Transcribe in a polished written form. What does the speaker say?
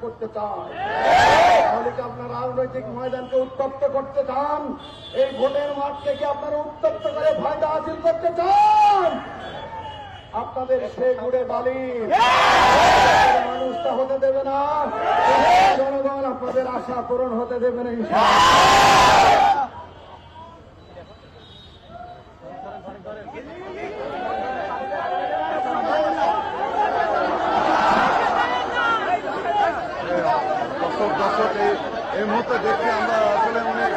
করতে চায়, তাহলে কি আপনারা রাজনৈতিক ময়দানকে উত্তপ্ত করতে চান? এই ভোটের মাঠকে কি আপনারা উত্তপ্ত করে ফায়দা হাসিল করতে চান? আপনাদের সে গুড়ে বালি মানুষটা হতে দেবে না, জনগণ আপনাদের আশা পূরণ হতে দেবে না ইনশাআল্লাহ। দর্শক এই মুহূর্তে দেখছি আমরা আসলে অনেক